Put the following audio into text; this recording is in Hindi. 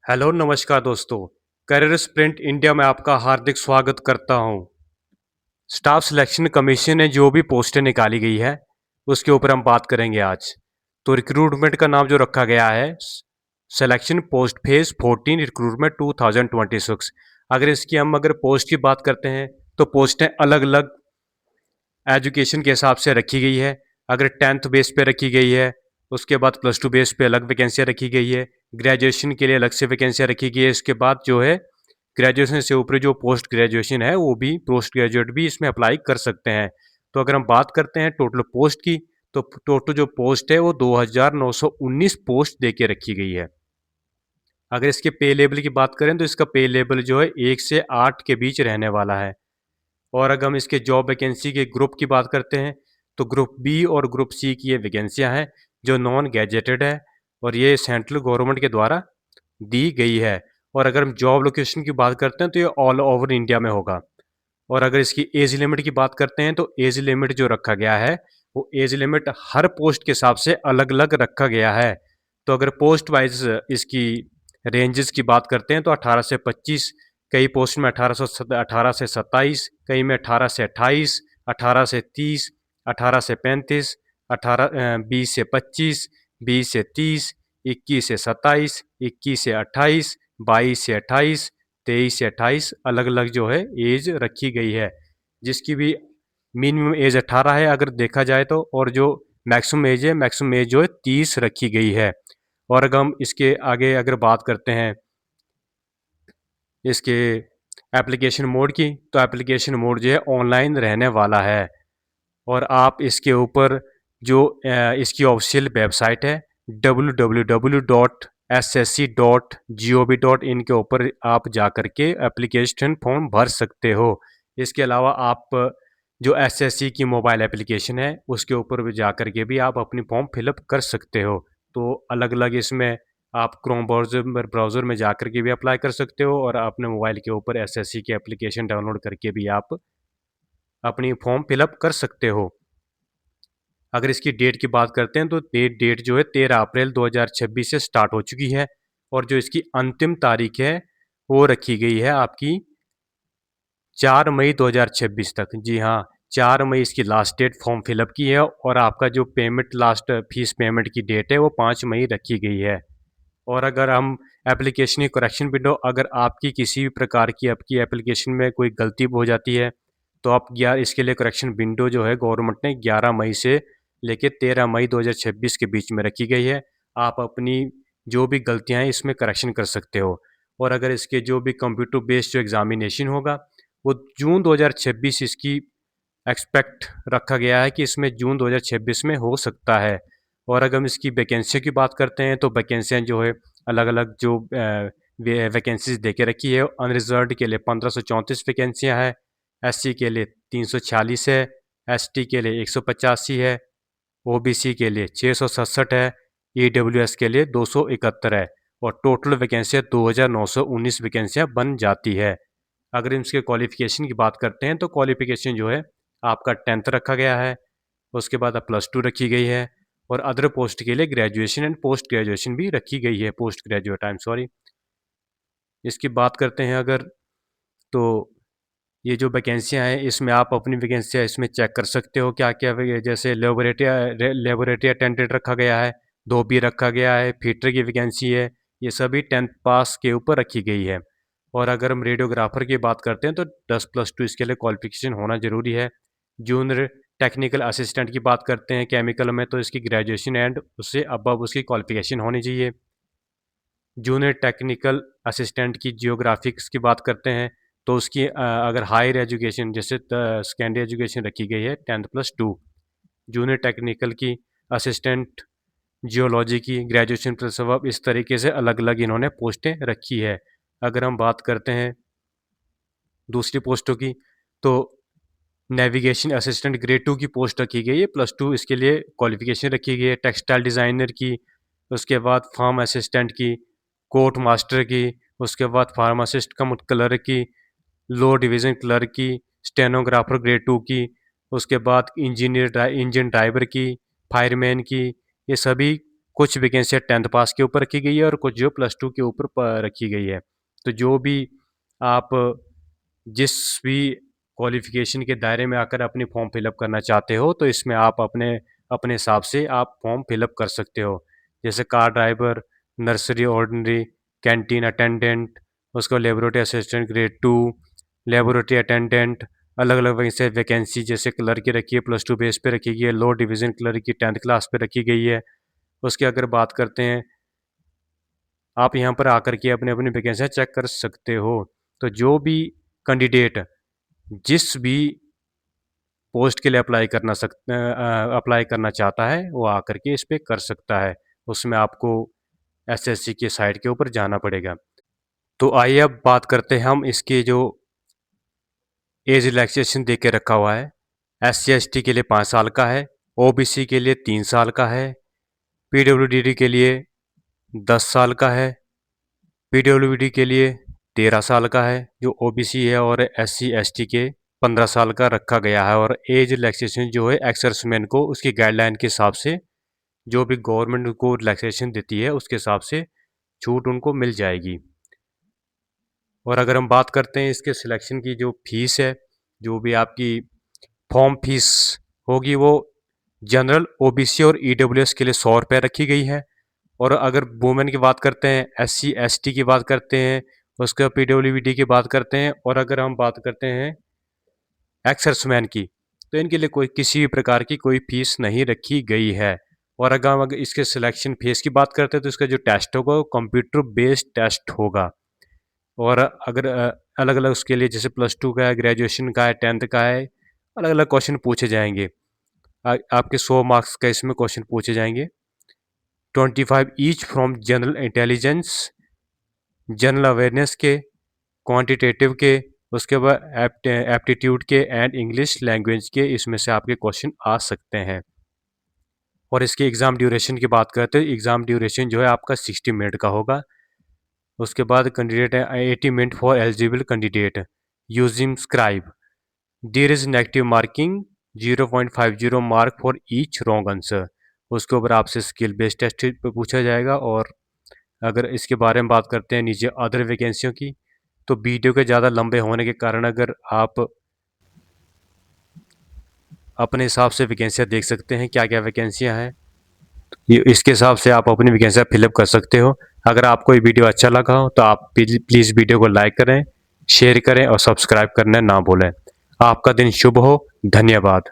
हेलो नमस्कार दोस्तों। करियर स्प्रिंट इंडिया में आपका हार्दिक स्वागत करता हूं। स्टाफ सिलेक्शन कमीशन ने जो भी पोस्टें निकाली गई है उसके ऊपर हम बात करेंगे आज। तो रिक्रूटमेंट का नाम जो रखा गया है सिलेक्शन पोस्ट फेज 14 रिक्रूटमेंट 2026। अगर पोस्ट की बात करते हैं तो पोस्टें अलग अलग एजुकेशन के हिसाब से रखी गई है। अगर 10th बेस पे रखी गई है, उसके बाद प्लस टू बेस पे अलग वैकेंसियाँ रखी गई है, ग्रेजुएशन के लिए अलग से वैकेंसियाँ रखी गई है। इसके बाद जो है ग्रेजुएशन से ऊपर जो पोस्ट ग्रेजुएशन है वो भी पोस्ट ग्रेजुएट भी इसमें अप्लाई कर सकते हैं। तो अगर हम बात करते हैं टोटल पोस्ट की, तो टोटल जो पोस्ट है वो 2919 पोस्ट दे के रखी गई है। अगर इसके पे लेवल की बात करें तो इसका पे लेवल जो है 1 से 8 के बीच रहने वाला है। और अगर हम इसके जॉब वैकेंसी के ग्रुप की बात करते हैं तो ग्रुप बी और ग्रुप सी की ये वैकेंसियाँ हैं जो नॉन गैजेटेड है और ये सेंट्रल गवर्नमेंट के द्वारा दी गई है। और अगर हम जॉब लोकेशन की बात करते हैं तो ये ऑल ओवर इंडिया में होगा। और अगर इसकी एज लिमिट की बात करते हैं तो एज लिमिट जो रखा गया है वो एज लिमिट हर पोस्ट के हिसाब से अलग अलग रखा गया है। तो अगर पोस्ट वाइज इसकी रेंजेस की बात करते हैं तो 18 से 25, कई पोस्ट में 18 से 27, कई में 18 से 28, 18 से 30, 18 से 35, 20 से 25, 20 से 30, 21 से 27, 21 से 28, 22 से 28, 23 से 28 अलग अलग जो है एज रखी गई है, जिसकी भी मिनिमम एज 18 है अगर देखा जाए तो, और जो मैक्सिमम एज जो है 30 रखी गई है। और अगर हम इसके आगे अगर बात करते हैं इसके एप्लीकेशन मोड की, तो एप्लीकेशन मोड जो है ऑनलाइन रहने वाला है। और आप इसके ऊपर जो इसकी ऑफिशियल वेबसाइट है www.ssc.gov.in के ऊपर आप जा कर के एप्लीकेशन फॉर्म भर सकते हो। इसके अलावा आप जो एसएससी की मोबाइल एप्लीकेशन है उसके ऊपर भी जा कर के भी आप अपनी फॉर्म फिलअप कर सकते हो। तो अलग अलग इसमें आप क्रोम ब्राउज़र में जा कर के भी अप्लाई कर सकते हो और अपने मोबाइल के ऊपर एसएससी की एप्लीकेशन डाउनलोड करके भी आप अपनी फॉर्म फिलअप कर सकते हो। अगर इसकी डेट की बात करते हैं तो डेट जो है 13 अप्रैल 2026 से स्टार्ट हो चुकी है और जो इसकी अंतिम तारीख है वो रखी गई है आपकी 4 मई 2026 तक। जी हाँ, 4 मई इसकी लास्ट डेट फॉर्म फिलअप की है और आपका जो पेमेंट लास्ट फीस पेमेंट की डेट है वो 5 मई रखी गई है। और अगर हम एप्लीकेशन की करेक्शन विंडो, अगर आपकी किसी भी प्रकार की आपकी एप्लीकेशन में कोई गलती हो जाती है तो आप इसके लिए करेक्शन विंडो जो है गवर्नमेंट ने 11 मई से लेकर 13 मई 2026 के बीच में रखी गई है। आप अपनी जो भी गलतियां हैं इसमें करेक्शन कर सकते हो। और अगर इसके जो भी कंप्यूटर बेस्ड जो एग्जामिनेशन होगा वो जून 2026 इसकी एक्सपेक्ट रखा गया है कि इसमें जून 2026 में हो सकता है। और अगर हम इसकी वैकेंसी की बात करते हैं तो वैकेंसियाँ जो है अलग अलग जो वैकेंसीज दे के रखी है। अनरिजर्व्ड के लिए 1534 वैकेंसियाँ हैं, एससी के लिए 346 है, एसटी के लिए 185 है, ओबीसी के लिए 667 है, ईडब्ल्यूएस के लिए 271 है और टोटल वैकेंसियाँ 2919 वैकेंसियाँ बन जाती है। अगर इसके क्वालिफिकेशन की बात करते हैं तो क्वालिफिकेशन जो है आपका 10th रखा गया है, उसके बाद अब +2 रखी गई है और अदर पोस्ट के लिए ग्रेजुएशन एंड पोस्ट ग्रेजुएशन भी रखी गई है, post graduate I am sorry. इसकी बात करते हैं अगर, तो ये जो वैकेंसियाँ हैं इसमें आप अपनी वैकेंसियाँ इसमें चेक कर सकते हो क्या क्या जैसे लेबोरेटरी अटेंडेंट रखा गया है, धोबी रखा गया है, फीटर की वैकेंसी है। ये सभी 10th पास के ऊपर रखी गई है। और अगर हम रेडियोग्राफर की बात करते हैं तो 10+2 इसके लिए क्वालिफिकेशन होना ज़रूरी है। जूनियर टेक्निकल असिस्टेंट की बात करते हैं केमिकल में तो इसकी ग्रेजुएशन एंड उससे अबव उसकी क्वालिफिकेशन होनी चाहिए। जूनियर टेक्निकल असिस्टेंट की जियोग्राफिक्स की बात करते हैं तो उसकी अगर हायर एजुकेशन जैसे सेकेंडरी एजुकेशन रखी गई है 10+2। जूनियर टेक्निकल की असिस्टेंट जियोलॉजी की ग्रेजुएशन प्लस अब इस तरीके से अलग अलग इन्होंने पोस्टें रखी है। अगर हम बात करते हैं दूसरी पोस्टों की तो नेविगेशन असिस्टेंट ग्रेड 2 की पोस्ट रखी गई है, +2 इसके लिए क्वालिफिकेशन रखी गई है। टेक्सटाइल डिज़ाइनर की, उसके बाद फार्म असिस्टेंट की, कोर्ट मास्टर की, उसके बाद फार्मासिस्ट कम क्लर्क की, लो डिवीज़न क्लर्क की, स्टेनोग्राफर ग्रेड 2 की, उसके बाद इंजन ड्राइवर की, फायरमैन की, ये सभी कुछ वैकेंसियाँ 10th पास के ऊपर रखी गई है और कुछ जो +2 के ऊपर रखी गई है। तो जो भी आप जिस भी क्वालिफ़िकेशन के दायरे में आकर अपनी फॉर्म फिलअप करना चाहते हो, तो इसमें आप अपने अपने हिसाब से आप फॉर्म फिलअप कर सकते हो। जैसे car driver, nursery ordinary, canteen attendant, उसको laboratory assistant grade 2, laboratory attendant, अलग-अलग वैसे वैकेंसी जैसे क्लर्क की रखी है, +2 बेस पे रखी गई है, लो डिवीज़न क्लर्क की 10th क्लास पे रखी गई है। उसकी अगर बात करते हैं, आप यहाँ पर आकर के अपनी-अपनी वैकेंसियाँ चेक कर सकते हो। तो जो भी कैंडिडेट जिस भी पोस्ट के लिए अप्लाई करना चाहता है, वो आकर के इस पे कर सकता है। उसमें आपको एसएससी की साइट के ऊपर जाना पड़ेगा। तो आइए अब बात करते हैं हम इसके जो एज रिलैक्सेशन दे के रखा हुआ है। एससी-एसटी के लिए 5 साल का है, ओबीसी के लिए 3 साल का है, पीडब्ल्यूडी के लिए 10 साल का है, पीडब्ल्यूडी के लिए 13 साल का है, जो ओबीसी है, और एससी-एसटी के 15 साल का रखा गया है। और एज रिलैक्सेशन जो है एक्स सर्विसमैन को उसकी गाइडलाइन के हिसाब से जो भी गवर्नमेंट उनको रिलैक्सेशन देती है उसके हिसाब से छूट उनको मिल जाएगी। और अगर हम बात करते हैं इसके सिलेक्शन की जो फीस है, जो भी आपकी फॉर्म फीस होगी वो जनरल, ओबीसी और ईडब्ल्यूएस के लिए 100 रुपये रखी गई है। और अगर वुमेन की बात करते हैं, एससी एसटी की बात करते हैं, उसके बाद पीडब्ल्यूडी की बात करते हैं, और अगर हम बात करते हैं एक्स सर्विसमैन की, तो इनके लिए कोई किसी भी प्रकार की कोई फीस नहीं रखी गई है। और अगर हम इसके सिलेक्शन फेस की बात करते हैं, तो इसका जो टेस्ट होगा वो कंप्यूटर बेस्ड टेस्ट होगा। और अगर अलग-अलग उसके लिए जैसे +2 का है, ग्रेजुएशन का है, 10th का है, अलग-अलग क्वेश्चन पूछे जाएँगे। आपके 100 मार्क्स का इसमें क्वेश्चन पूछे जाएँगे। 25 each from general intelligence, general awareness के, क्वांटिटेटिव के, उसके बाद एप्टीट्यूड के एंड इंग्लिश लैंग्वेज के, इसमें से आपके क्वेश्चन आ सकते हैं। और इसकी एग्ज़ाम ड्यूरेशन की बात करते हैं, एग्ज़ाम ड्यूरेशन जो है आपका 60 मिनट का होगा। उसके बाद कैंडिडेट है 80 minute for eligible candidate using scribe. There is negative marking 0.50 mark for each wrong answer. उसके ऊपर आपसे स्किल बेस्ड टेस्ट पे पूछा जाएगा। और अगर इसके बारे में बात करते हैं नीचे अदर वैकेंसियों की, तो वीडियो के ज़्यादा लंबे होने के कारण अगर आप अपने हिसाब से वैकेंसियाँ देख सकते हैं क्या क्या वैकेंसियाँ हैं, ये इसके हिसाब से आप अपनी वैकेंसियाँ फिलअप कर सकते हो। अगर आपको ये वीडियो अच्छा लगा हो तो आप प्लीज़ वीडियो को लाइक करें, शेयर करें और सब्सक्राइब करना ना भूलें। आपका दिन शुभ हो। धन्यवाद।